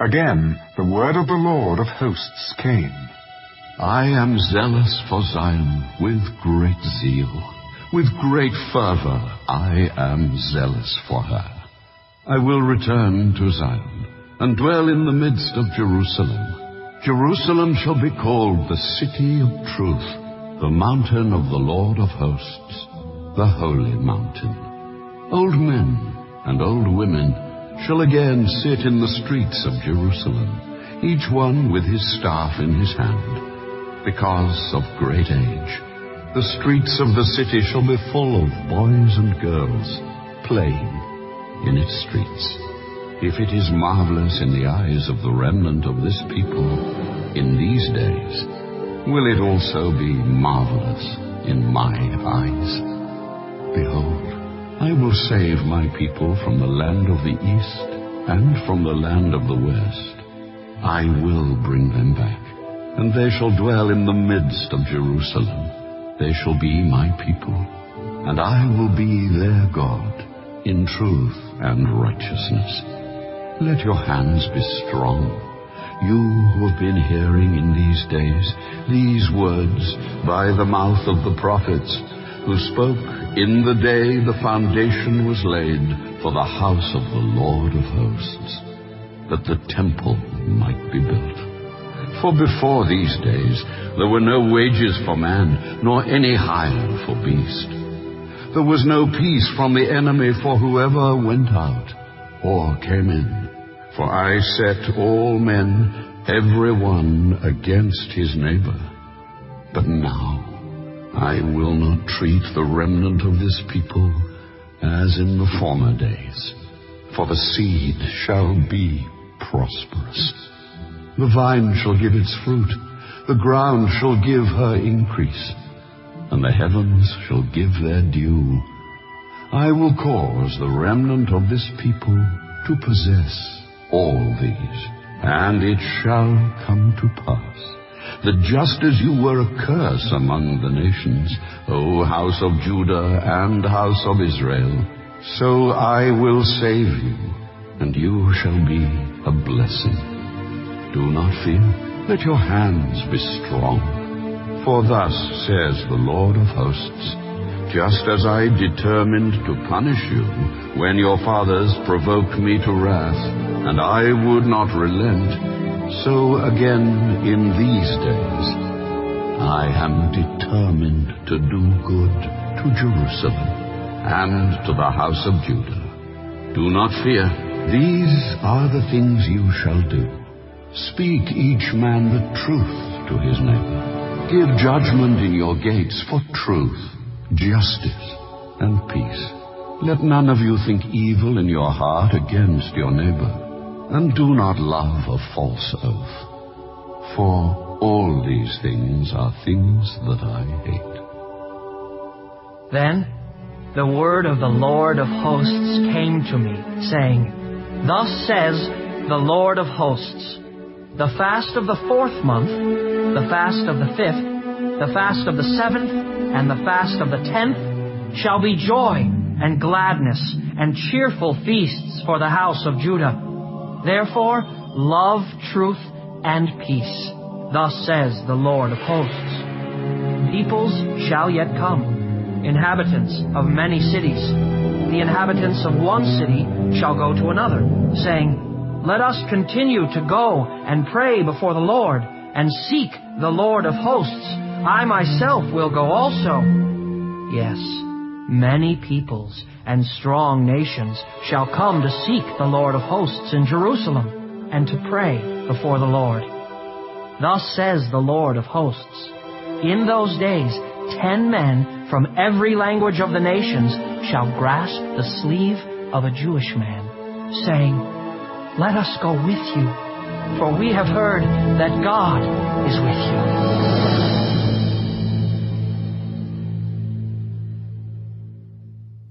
Again, the word of the Lord of hosts came. I am zealous for Zion with great zeal. With great fervor I am zealous for her. I will return to Zion and dwell in the midst of Jerusalem. Jerusalem shall be called the city of truth, the mountain of the Lord of hosts, the holy mountain. Old men and old women shall again sit in the streets of Jerusalem, each one with his staff in his hand, because of great age. The streets of the city shall be full of boys and girls playing in its streets. If it is marvelous in the eyes of the remnant of this people in these days, will it also be marvelous in my eyes? Behold, I will save my people from the land of the east and from the land of the west. I will bring them back, and they shall dwell in the midst of Jerusalem. They shall be my people, and I will be their God in truth and righteousness. Let your hands be strong, you who have been hearing in these days these words by the mouth of the prophets, who spoke in the day the foundation was laid for the house of the Lord of hosts, that the temple might be built. For before these days there were no wages for man, nor any hire for beast. There was no peace from the enemy for whoever went out or came in. For I set all men, every one against his neighbor. But now I will not treat the remnant of this people as in the former days, for the seed shall be prosperous. The vine shall give its fruit, the ground shall give her increase, and the heavens shall give their due. I will cause the remnant of this people to possess all these, and it shall come to pass that just as you were a curse among the nations, O house of Judah and house of Israel, so I will save you, and you shall be a blessing. Do not fear, let your hands be strong. For thus says the Lord of hosts, just as I determined to punish you when your fathers provoked me to wrath, and I would not relent, so again in these days I am determined to do good to Jerusalem and to the house of Judah. Do not fear, these are the things you shall do. Speak each man the truth to his neighbor. Give judgment in your gates for truth, justice, and peace. Let none of you think evil in your heart against your neighbor. And do not love a false oath, for all these things are things that I hate. Then the word of the Lord of hosts came to me, saying, Thus says the Lord of hosts, the fast of the 4th month, the fast of the 5th, the fast of the 7th, and the fast of the 10th shall be joy and gladness and cheerful feasts for the house of Judah. Therefore, love, truth, and peace. Thus says the Lord of hosts. Peoples shall yet come, inhabitants of many cities. The inhabitants of one city shall go to another, saying, Let us continue to go and pray before the Lord, and seek the Lord of hosts. I myself will go also. Yes, many peoples and strong nations shall come to seek the Lord of hosts in Jerusalem, and to pray before the Lord. Thus says the Lord of hosts, In those days 10 men from every language of the nations shall grasp the sleeve of a Jewish man, saying, Let us go with you, for we have heard that God is with you.